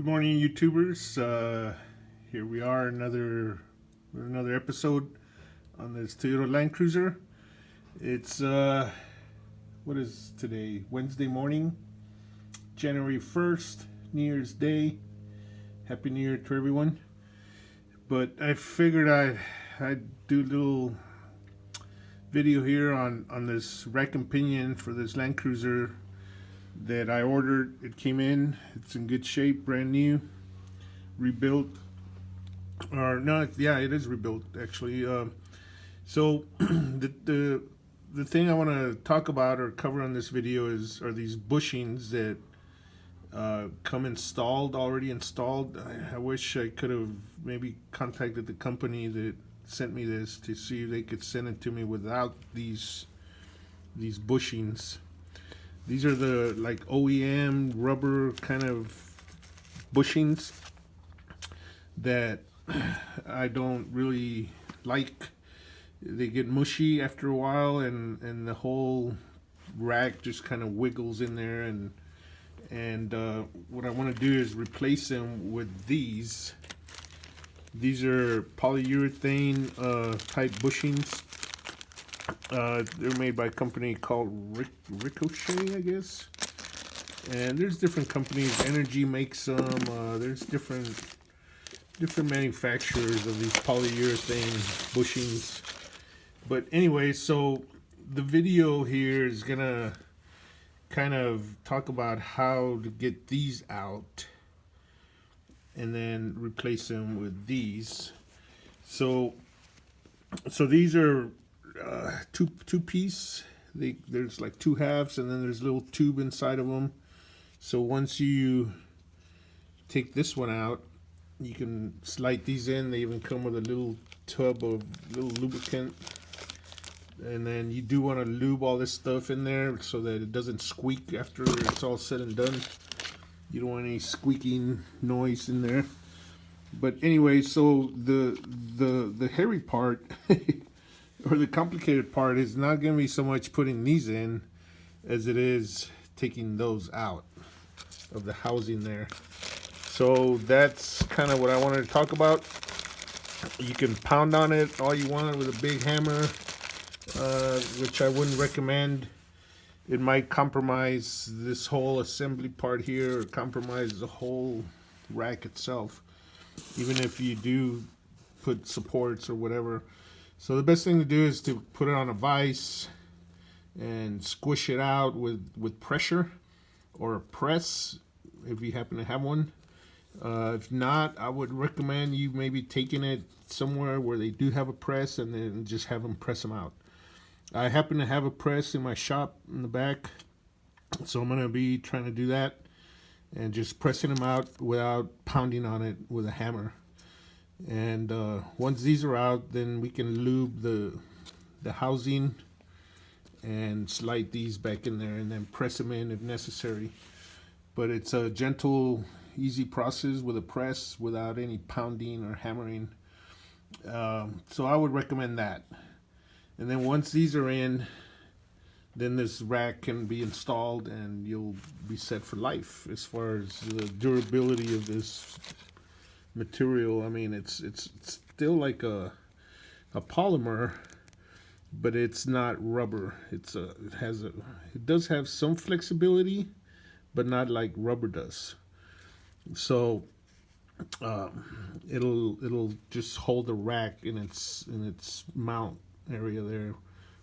Good morning, YouTubers. Here we are, another episode on this Toyota Land Cruiser. It's what is today? Wednesday morning, January 1st, New Year's Day. Happy New Year to everyone. But I figured I'd do a little video here on this rack and pinion for this Land Cruiser that I ordered. It came in. It's in good shape, brand new, rebuilt. Or no, yeah, it is rebuilt actually. So the thing I want to talk about or cover on this video are these bushings that come already installed. I wish I could have maybe contacted the company that sent me this to see if they could send it to me without these bushings. These are the like OEM rubber kind of bushings that I don't really like. They get mushy after a while, and the whole rack just kind of wiggles in there. And what I want to do is replace them with these. These are polyurethane type bushings. They're made by a company called Ricochet, I guess. And there's different companies. Energy makes them. There's different manufacturers of these polyurethane bushings. But anyway, so the video here is gonna kind of talk about how to get these out and then replace them with these. So these are two piece. There's like two halves, and then there's a little tube inside of them. So once you take this one out, you can slide these in. They even come with a little tub of little lubricant. And then you do want to lube all this stuff in there so that it doesn't squeak after it's all said and done. You don't want any squeaking noise in there. But anyway, so the hairy part or the complicated part is not going to be so much putting these in as it is taking those out of the housing there. So that's kind of what I wanted to talk about. You can pound on it all you want with a big hammer, which I wouldn't recommend. It might compromise this whole assembly part here, or compromise the whole rack itself, even if you do put supports or whatever. So the best thing to do is to put it on a vise and squish it out with pressure or a press if you happen to have one. If not, I would recommend you maybe taking it somewhere where they do have a press and then just have them press them out. I happen to have a press in my shop in the back, so I'm going to be trying to do that and just pressing them out without pounding on it with a hammer. And once these are out, then we can lube the housing and slide these back in there and then press them in if necessary. But it's a gentle, easy process with a press without any pounding or hammering. So I would recommend that. And then once these are in, then this rack can be installed and you'll be set for life as far as the durability of this material. I mean, it's still like a polymer, but it's not rubber. It does have some flexibility, but not like rubber does. So it'll just hold the rack in its mount area there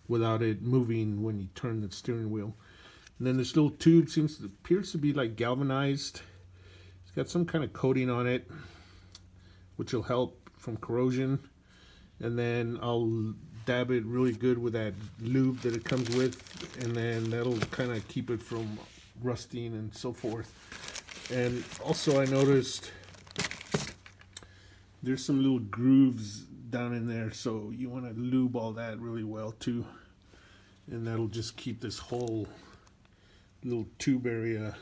without it moving when you turn the steering wheel. And then this little tube appears to be like galvanized. It's got some kind of coating on it, which will help from corrosion. And then I'll dab it really good with that lube that it comes with, and then that'll kind of keep it from rusting and so forth. And also I noticed there's some little grooves down in there, so you want to lube all that really well too, and that'll just keep this whole little tube area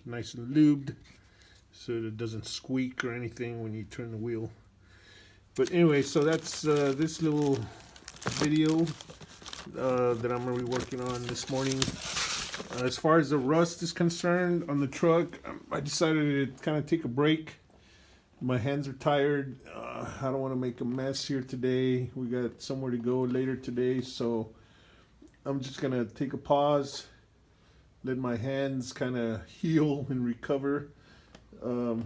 nice and lubed so that it doesn't squeak or anything when you turn the wheel. But anyway, so that's this little video that I'm going to be working on this morning. As far as the rust is concerned on the truck, I decided to kind of take a break. My hands are tired. I don't want to make a mess here today. We got somewhere to go later today, so I'm just gonna take a pause, let my hands kind of heal and recover. I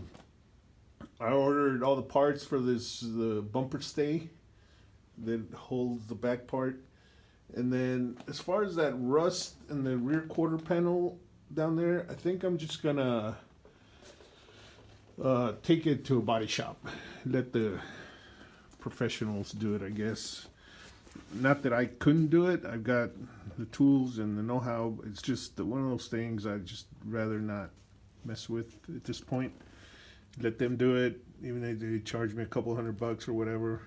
ordered all the parts for the bumper stay that holds the back part. And then as far as that rust in the rear quarter panel down there, I think I'm just gonna take it to a body shop. Let the professionals do it, I guess. Not that I couldn't do it. I've got the tools and the know-how. It's just one of those things I'd just rather not mess with at this point. Let them do it, even if they charge me a couple $100 or whatever.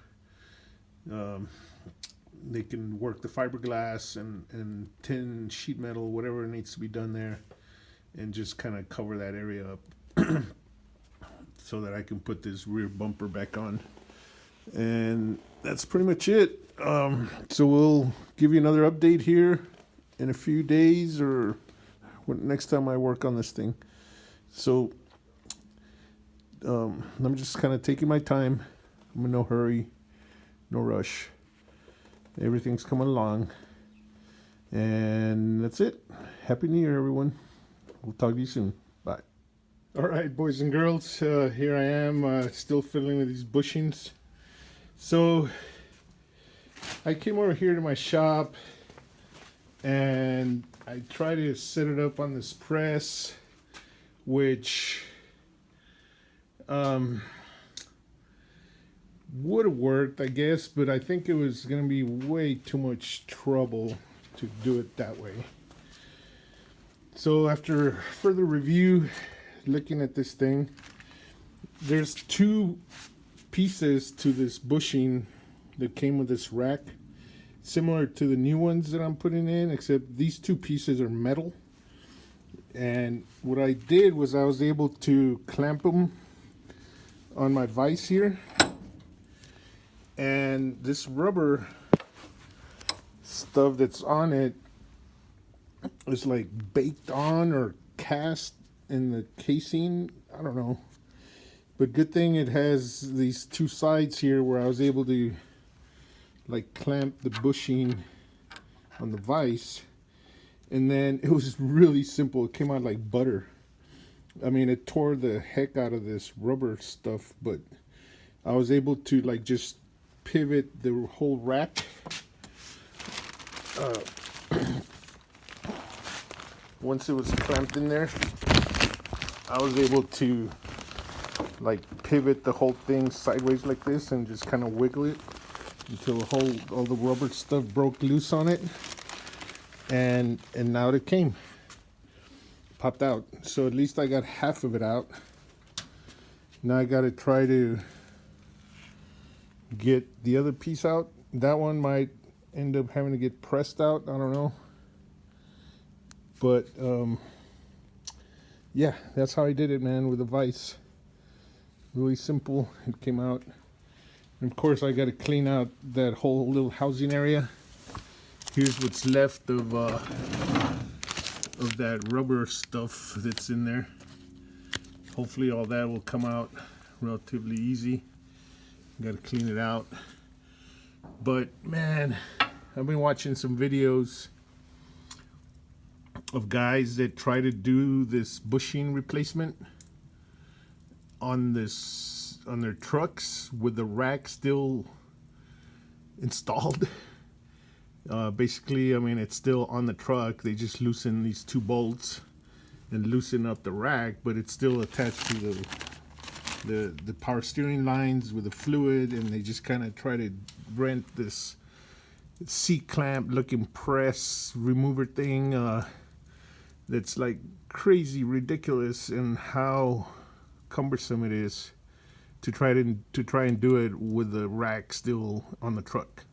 They can work the fiberglass and tin, sheet metal, whatever needs to be done there, and just kind of cover that area up so that I can put this rear bumper back on. And that's pretty much it. So we'll give you another update here in a few days or next time I work on this thing. So I'm just kind of taking my time. I'm in no hurry, no rush. Everything's coming along. And that's it. Happy New Year, everyone. We'll talk to you soon. Bye. All right, boys and girls. Here I am, still fiddling with these bushings. So I came over here to my shop and I tried to set it up on this press, which would have worked, I guess, but I think it was going to be way too much trouble to do it that way. So after further review, looking at this thing, there's two pieces to this bushing that came with this rack, similar to the new ones that I'm putting in, except these two pieces are metal. And what I did was I was able to clamp them on my vise here, and this rubber stuff that's on it is like baked on or cast in the casing. I don't know, but good thing it has these two sides here where I was able to like clamp the bushing on the vise, and then it was really simple. It came out like butter. I mean, it tore the heck out of this rubber stuff, but I was able to like just pivot the whole rack. Once it was clamped in there, I was able to like pivot the whole thing sideways like this and just kind of wiggle it until all the rubber stuff broke loose on it, and now it popped out. So at least I got half of it out. Now I got to try to get the other piece out. That one might end up having to get pressed out. I don't know. But yeah, that's how I did it, man, with a vise. Really simple. It came out. And of course, I got to clean out that whole little housing area. Here's what's left of that rubber stuff that's in there. Hopefully all that will come out relatively easy. Got to clean it out. But man, I've been watching some videos of guys that try to do this bushing replacement on their trucks with the rack still installed. Basically, I mean, it's still on the truck. They just loosen these two bolts and loosen up the rack, but it's still attached to the power steering lines with the fluid, and they just kind of try to rent this C-clamp looking press remover thing that's like crazy ridiculous, and how cumbersome it is to try and do it with the rack still on the truck.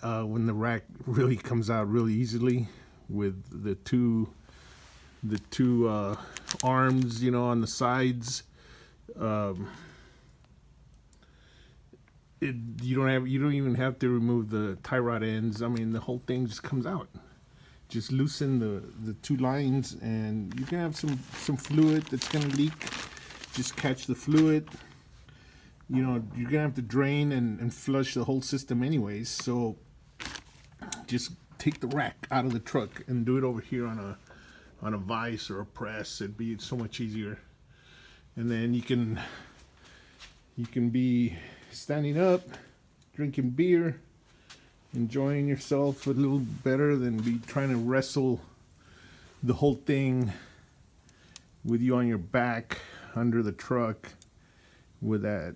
When the rack really comes out really easily with the two arms, you know, on the sides. You don't even have to remove the tie rod ends. I mean, the whole thing just comes out. just loosen the two lines, and you can have some fluid that's gonna leak. Just catch the fluid. You know, you're gonna have to drain and flush the whole system anyways, so just take the rack out of the truck and do it over here on a vise or a press. It'd be so much easier. And then you can be standing up, drinking beer, enjoying yourself a little better than be trying to wrestle the whole thing with you on your back under the truck with that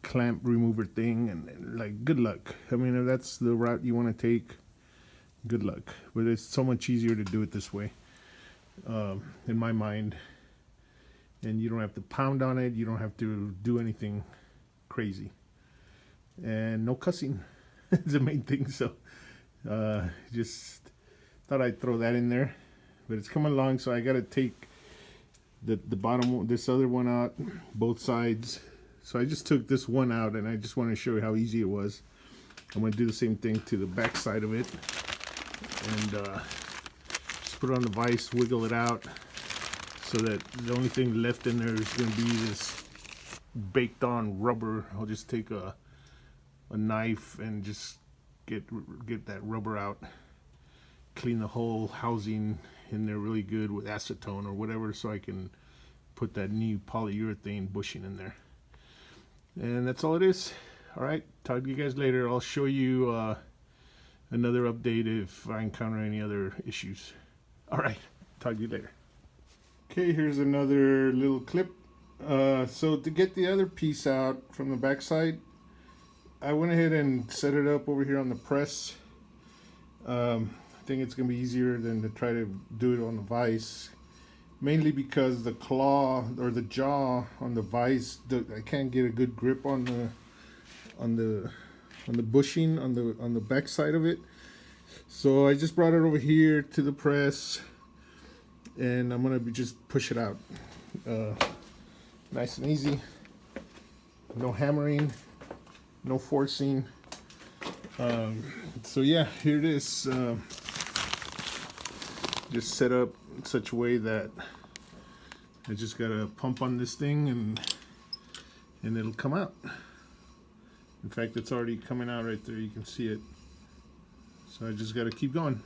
clamp remover thing. And like, good luck. I mean, if that's the route you want to take, good luck. But it's so much easier to do it this way, in my mind. And you don't have to pound on it. You don't have to do anything crazy. And no cussing is the main thing. So just thought I'd throw that in there. But it's coming along, so I got to take the bottom, this other one out, both sides. So I just took this one out, and I just want to show you how easy it was. I'm going to do the same thing to the back side of it. And just put it on the vise, wiggle it out, so that the only thing left in there is going to be this baked on rubber. I'll just take a knife and just get that rubber out, clean the whole housing in there really good with acetone or whatever, so I can put that new polyurethane bushing in there. And that's all it is. All right, talk to you guys later. I'll show you another update if I encounter any other issues. All right, talk to you later. Okay, here's another little clip. So to get the other piece out from the backside, I went ahead and set it up over here on the press. I think it's gonna be easier than to try to do it on the vise, mainly because the claw or the jaw on the vise, I can't get a good grip on the bushing on the back side of it. So I just brought it over here to the press, and I'm gonna just push it out, nice and easy. No hammering, no forcing. So yeah, here it is. Just set up in such a way that I just gotta pump on this thing and it'll come out. In fact, it's already coming out right there. You can see it. So I just gotta keep going.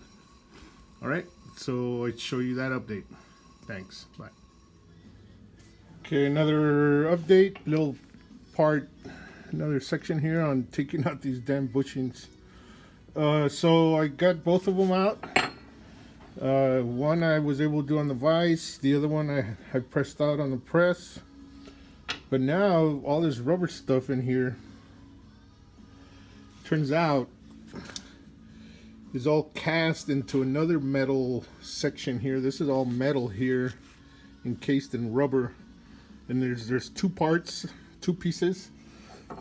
All right, so I show you that update. Thanks, bye. Okay, another update, little part, another section here on taking out these damn bushings. So I got both of them out. One I was able to do on the vise, the other one I had pressed out on the press. But now all this rubber stuff in here, turns out, is all cast into another metal section here. This is all metal here, encased in rubber, and there's two parts, two pieces.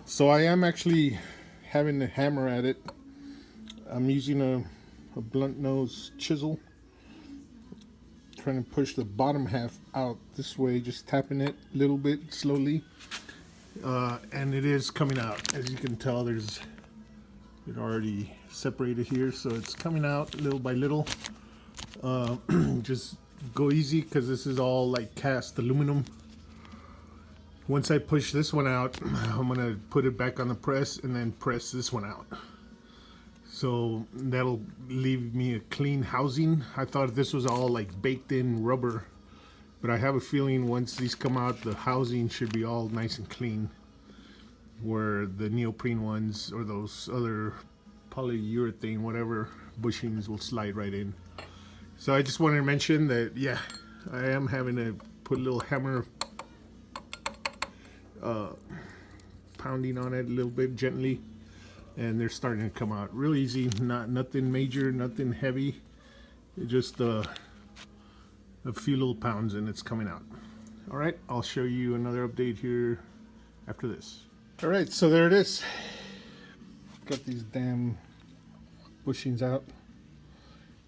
So I am actually having to hammer at it. I'm using a blunt nose chisel, trying to push the bottom half out this way, just tapping it a little bit slowly, and it is coming out. As you can tell, it already separated here, so it's coming out little by little. Just go easy, because this is all like cast aluminum. Once I push this one out, I'm gonna put it back on the press and then press this one out. So that'll leave me a clean housing. I thought this was all like baked in rubber, but I have a feeling once these come out, the housing should be all nice and clean, where the neoprene ones or those other polyurethane, whatever, bushings will slide right in. So I just wanted to mention that, yeah, I am having to put a little hammer pounding on it a little bit gently, and they're starting to come out real easy. Nothing major, nothing heavy, just a few little pounds, and it's coming out. All right, I'll show you another update here after this. All right, so there it is. Got these damn bushings out,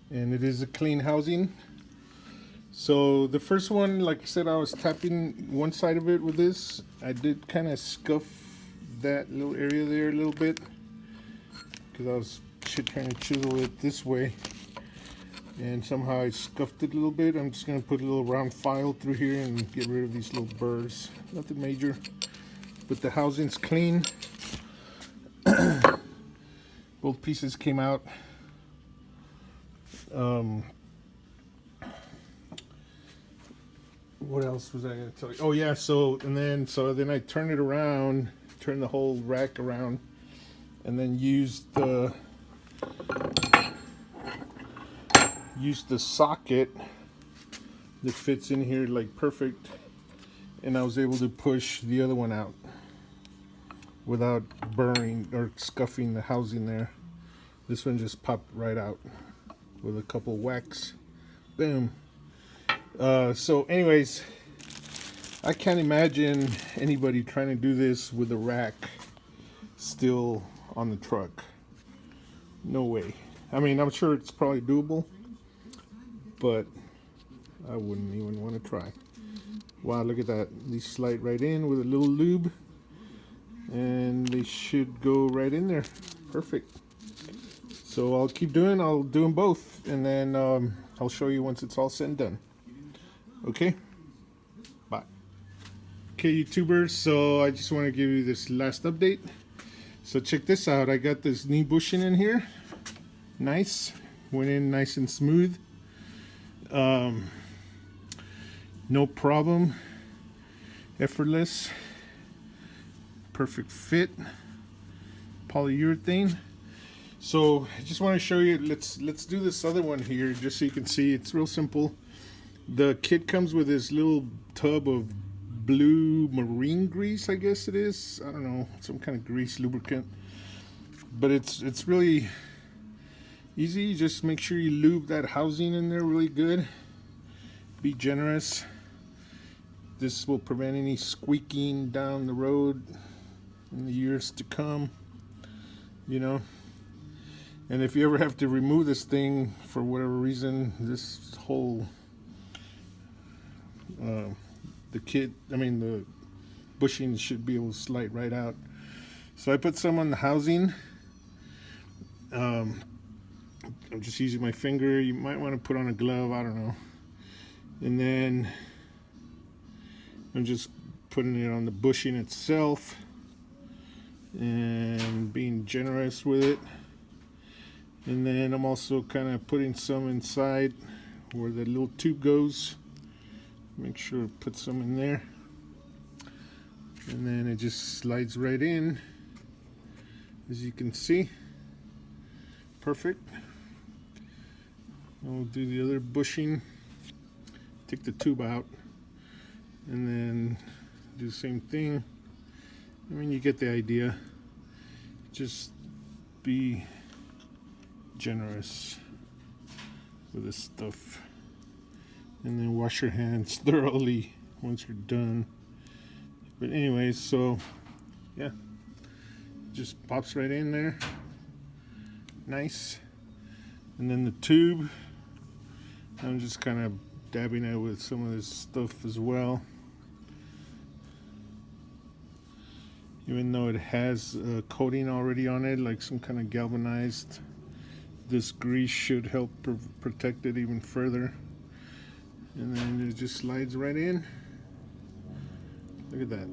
and it is a clean housing. So the first one, like I said, I was tapping one side of it with this. I did kind of scuff that little area there a little bit, because I was trying to chisel it this way. and somehow I scuffed it a little bit. I'm just going to put a little round file through here and get rid of these little burrs. Nothing major, but the housing's clean. Both pieces came out. What else was I going to tell you? Oh yeah, so then I turn it around, turn the whole rack around, and then use the socket that fits in here like perfect, and I was able to push the other one out without burring or scuffing the housing there. This one just popped right out with a couple whacks. Boom. So anyways, I can't imagine anybody trying to do this with the rack still on the truck. No way. I mean, I'm sure it's probably doable, but I wouldn't even want to try. Wow, look at that. These slide right in with a little lube, and they should go right in there. Perfect. So I'll do them both, and then I'll show you once it's all said and done. Okay? Bye. Okay, YouTubers, so I just want to give you this last update. So check this out. I got this knee bushing in here. Nice. Went in nice and smooth. No problem. Effortless. Perfect fit. Polyurethane. So I just want to show you, let's do this other one here just so you can see. It's real simple. The kit comes with this little tub of blue marine grease, I guess it is. I don't know, some kind of grease lubricant. But it's really easy. Just make sure you lube that housing in there really good. Be generous. This will prevent any squeaking down the road in the years to come, you know. And if you ever have to remove this thing for whatever reason, this whole the bushing should be able to slide right out. So I put some on the housing. I'm just using my finger. You might want to put on a glove, I don't know. And then I'm just putting it on the bushing itself and being generous with it. And then I'm also kind of putting some inside where the little tube goes. Make sure to put some in there. And then it just slides right in, as you can see. Perfect. I'll do the other bushing. Take the tube out and then do the same thing. I mean, you get the idea. Just be generous with this stuff, and then wash your hands thoroughly once you're done. But anyways, so yeah, just pops right in there. Nice. And then the tube, I'm just kind of dabbing it with some of this stuff as well. Even though it has a coating already on it, like some kind of galvanized, this grease should help protect it even further. And then it just slides right in. Look at that.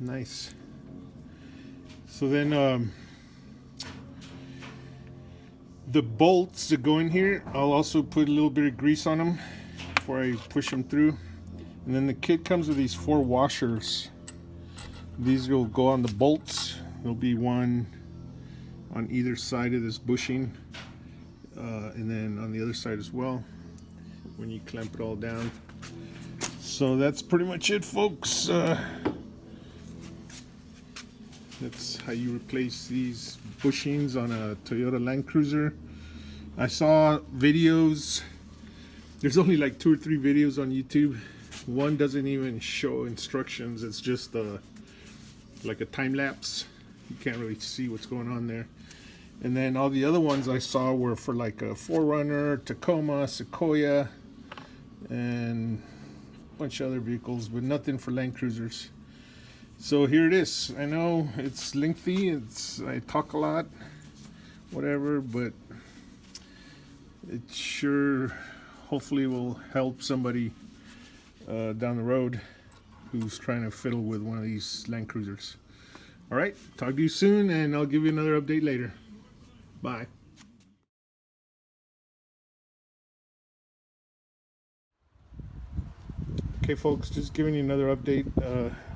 Nice. So then the bolts that go in here, I'll also put a little bit of grease on them before I push them through. And then the kit comes with these 4 washers. These will go on the bolts. There'll be one on either side of this bushing, and then on the other side as well when you clamp it all down. So that's pretty much it, folks. That's how you replace these bushings on a Toyota Land Cruiser. I saw videos. There's only like 2 or 3 videos on YouTube. One doesn't even show instructions. It's just like a time lapse. You can't really see what's going on there. And then all the other ones I saw were for like a 4Runner, Tacoma, Sequoia, and a bunch of other vehicles, but nothing for Land Cruisers. So here it is. I know it's lengthy, I talk a lot, whatever, but it sure hopefully will help somebody down the road who's trying to fiddle with one of these Land Cruisers. All right, talk to you soon, and I'll give you another update later. Bye. Okay, folks, just giving you another update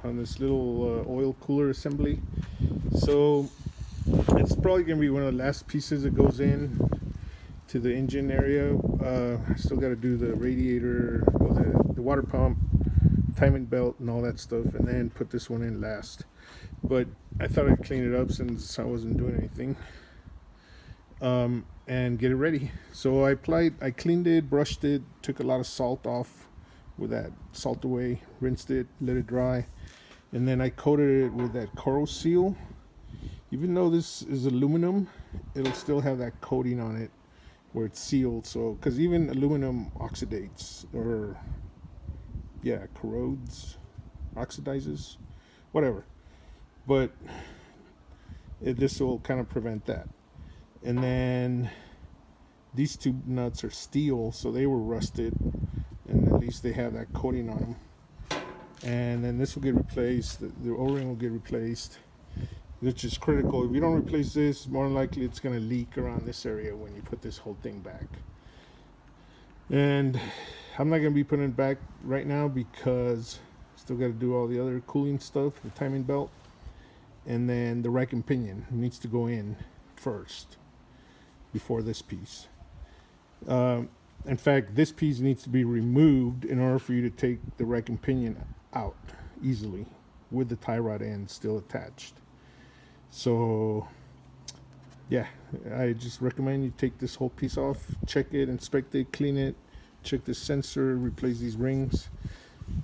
on this little oil cooler assembly. So it's probably going to be one of the last pieces that goes in to the engine area. I still got to do the radiator, the water pump, timing belt, and all that stuff, and then put this one in last. But I thought I'd clean it up since I wasn't doing anything, and get it ready. So I cleaned it, brushed it, took a lot of salt off with that salt away, rinsed it, let it dry, and then I coated it with that Corroseal. Even though this is aluminum, it'll still have that coating on it where it's sealed. So, because even aluminum oxidates, or yeah, corrodes, oxidizes, whatever. But this will kind of prevent that. And then these two nuts are steel, so they were rusted, and at least they have that coating on them. And then this will get replaced, the O-ring will get replaced, which is critical. If you don't replace this, more than likely it's going to leak around this area when you put this whole thing back. And I'm not going to be putting it back right now because still got to do all the other cooling stuff, the timing belt, and then the rack and pinion needs to go in first before this piece. In fact, this piece needs to be removed in order for you to take the rack and pinion out easily with the tie rod end still attached. So yeah, I just recommend you take this whole piece off, check it, inspect it, clean it, check the sensor, replace these rings,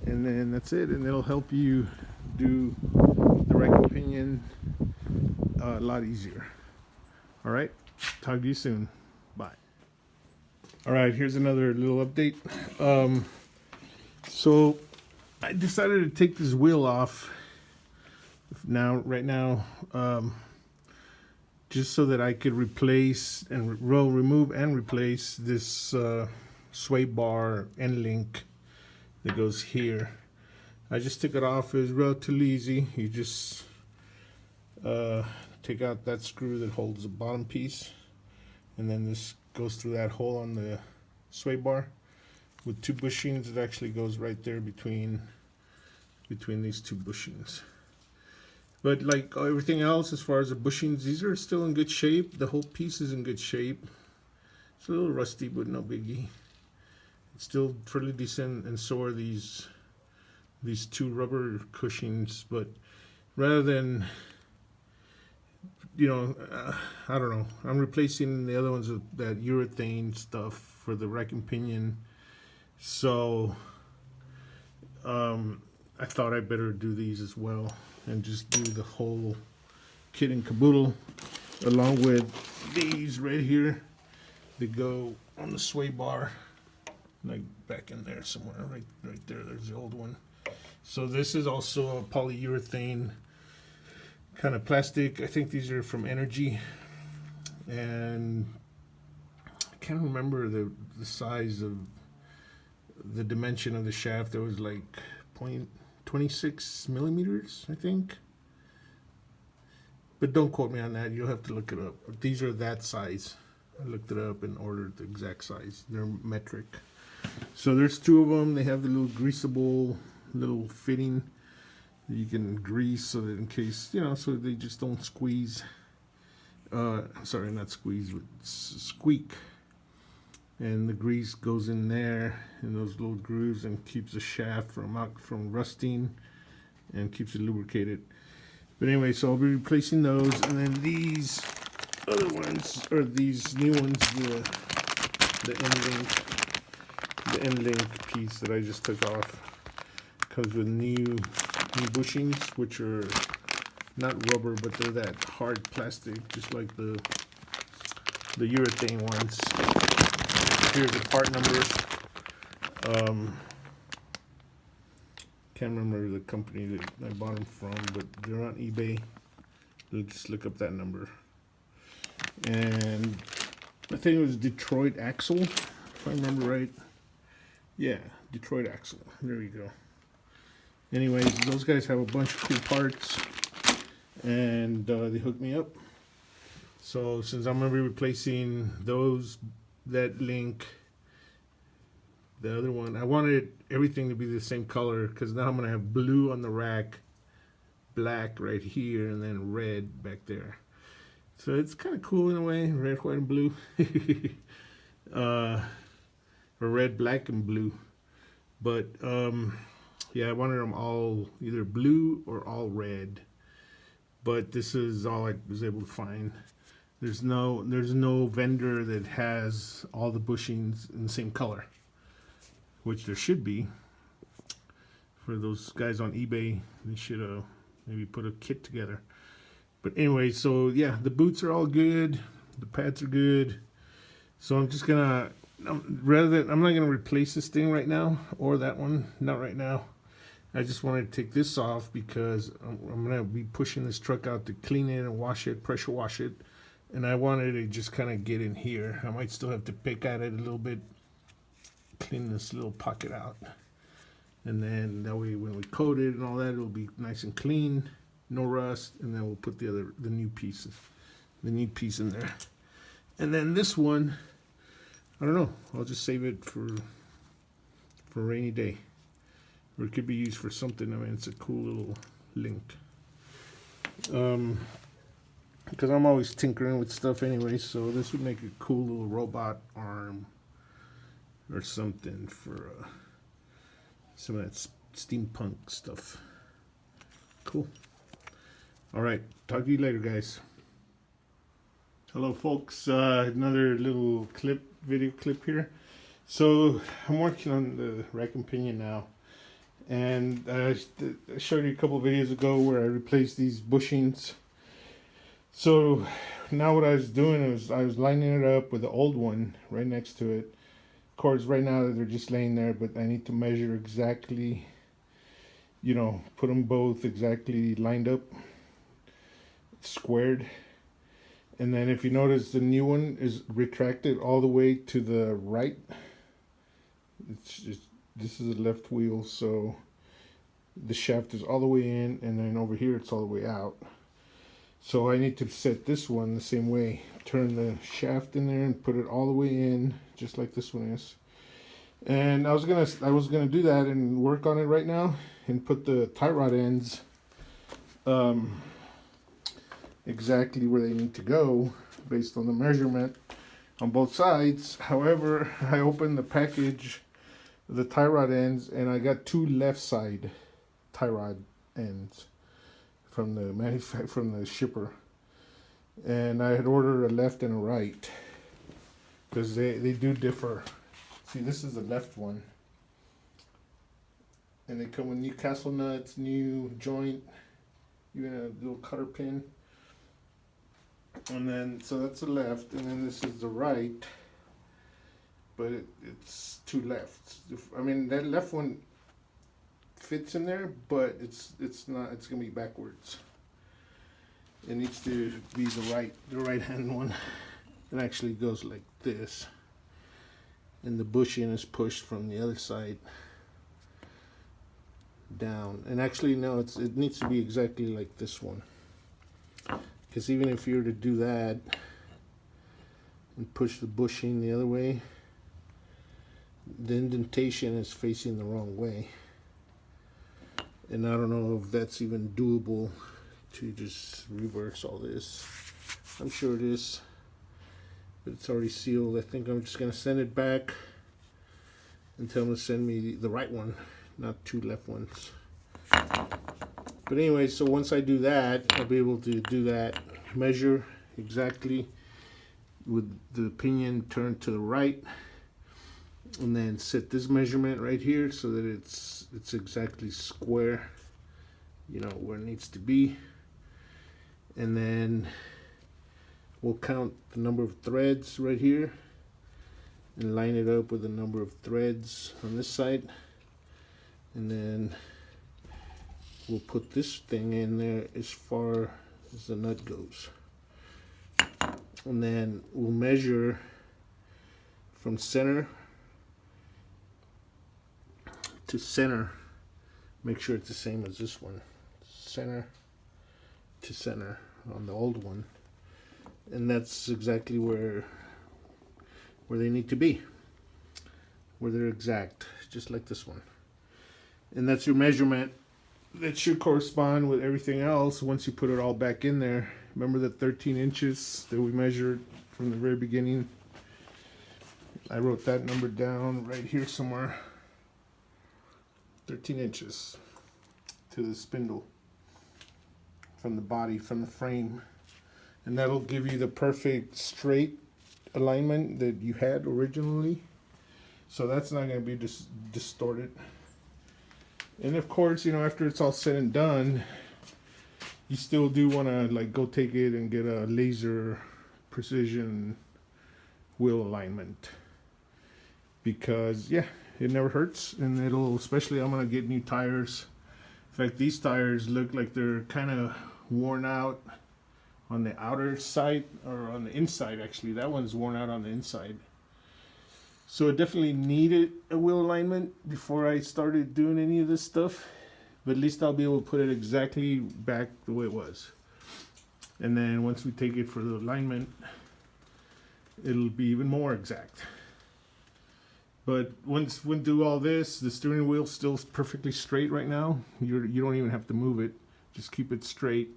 and then that's it. And it'll help you do the rack and pinion a lot easier. All right, talk to you soon. Bye. All right, here's another little update. So I decided to take this wheel off right now, just so that I could replace and remove and replace this sway bar end link that goes here. I just took it off. It was relatively easy. You just take out that screw that holds the bottom piece, and then this goes through that hole on the sway bar with two bushings. It actually goes right there between these two bushings. But like everything else, as far as the bushings, these are still in good shape. The whole piece is in good shape. It's a little rusty, but no biggie. It's still fairly decent, and so are these two rubber cushions. But rather than, I don't know, I'm replacing the other ones with that urethane stuff for the rack and pinion. So I thought I better do these as well and just do the whole kit and caboodle, along with these right here that go on the sway bar, like back in there somewhere, right there. There's the old one. So this is also a polyurethane kind of plastic. I think these are from Energy, and I can't remember the size of the dimension of the shaft. It was like 0.26 millimeters, I think. But don't quote me on that. You'll have to look it up. But these are that size. I looked it up and ordered the exact size. They're metric. So there's two of them. They have the little greasable little fitting that you can grease so that in case, so they just don't squeeze. Sorry, not squeeze, but squeak. And the grease goes in there in those little grooves and keeps the shaft from rusting and keeps it lubricated. But anyway, so I'll be replacing those, and then these other ones, or these new ones, the end link piece that I just took off, comes with new bushings, which are not rubber, but they're that hard plastic, just like the urethane ones. Here's the part number. Can't remember the company that I bought them from, but they're on eBay. Just look up that number. And I think it was Detroit Axle, if I remember right. Yeah, Detroit Axle. There you go. Anyways, those guys have a bunch of cool parts, and they hooked me up. So since I'm gonna be replacing that link, the other one, I wanted everything to be the same color because now I'm gonna have blue on the rack, black right here, and then red back there. So it's kind of cool in a way, red, white, and blue. Or red, black, and blue. But yeah, I wanted them all either blue or all red. But this is all I was able to find. There's no vendor that has all the bushings in the same color, which there should be. For those guys on eBay, they should maybe put a kit together. But anyway, so yeah, the boots are all good. The pads are good. So I'm just gonna, I'm not gonna replace this thing right now, or that one, not right now. I just wanted to take this off because I'm gonna be pushing this truck out to clean it and wash it, pressure wash it. And I wanted to just kind of get in here. I might still have to pick at it a little bit, clean this little pocket out. And then that way when we coat it and all that, it'll be nice and clean, no rust, and then we'll put the new piece in there. And then this one, I don't know, I'll just save it for a rainy day. Or it could be used for something. I mean, it's a cool little link. Because I'm always tinkering with stuff anyway, so this would make a cool little robot arm or something for some of that steampunk stuff. Cool. All right, talk to you later, guys. Hello, folks. Another little video clip here. So I'm working on the rack and pinion now, and I showed you a couple videos ago where I replaced these bushings. So now what I was doing is I was lining it up with the old one right next to it. Of course, right now they're just laying there, but I need to measure exactly, you know, put them both exactly lined up, squared. And then if you notice, the new one is retracted all the way to the right. It's just, this is the left wheel, so the shaft is all the way in, and then over here it's all the way out. So I need to set this one the same way. Turn the shaft in there and put it all the way in, just like this one is. And I was gonna do that and work on it right now and put the tie rod ends exactly where they need to go based on the measurement on both sides. However, I opened the package, the tie rod ends, and I got two left side tie rod ends from the shipper, and I had ordered a left and a right because they do differ. See, this is the left one, and they come with new castle nuts, new joint, even a little cutter pin. And then so that's the left, and then this is the right, but it's two lefts. I mean, that left one fits in there, but it's not. It's gonna be backwards. It needs to be the right hand one. It actually goes like this, and the bushing is pushed from the other side down. And actually, no, it needs to be exactly like this one. Because even if you were to do that and push the bushing the other way, the indentation is facing the wrong way. And I don't know if that's even doable to just reverse all this. I'm sure it is, but it's already sealed. I think I'm just going to send it back and tell them to send me the right one, not two left ones. But anyway, so once I do that, I'll be able to do that, measure exactly with the pinion turned to the right, and then set this measurement right here so that it's exactly square, you know, where it needs to be. And then we'll count the number of threads right here and line it up with the number of threads on this side, and then we'll put this thing in there as far as the nut goes, and then we'll measure from center to center. Make sure it's the same as this one. Center to center on the old one. And that's exactly where they need to be. Where they're exact, just like this one. And that's your measurement. That should correspond with everything else once you put it all back in there. Remember the 13 inches that we measured from the very beginning? I wrote that number down right here somewhere. 13 inches to the spindle from the body, from the frame. And that'll give you the perfect straight alignment that you had originally. So that's not going to be distorted. And of course, you know, after it's all said and done, you still do want to like go take it and get a laser precision wheel alignment. Because yeah, it never hurts, and it'll, especially I'm gonna get new tires. In fact, these tires look like they're kind of worn out on the outer side, or on the inside actually. That one's worn out on the inside. So it definitely needed a wheel alignment before I started doing any of this stuff. But at least I'll be able to put it exactly back the way it was. And then once we take it for the alignment, it'll be even more exact. But once we do all this, the steering wheel's still perfectly straight right now. You don't even have to move it. Just keep it straight.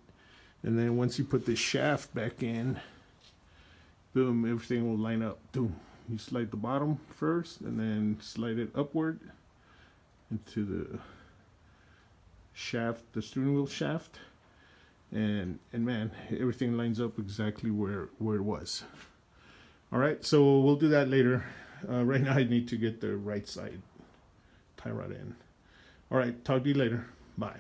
And then once you put the shaft back in, boom, everything will line up. Boom. You slide the bottom first, and then slide it upward into the shaft, the steering wheel shaft. And man, everything lines up exactly where it was. All right, so we'll do that later. Right now I need to get the right side tie rod in. All right, talk to you later. Bye.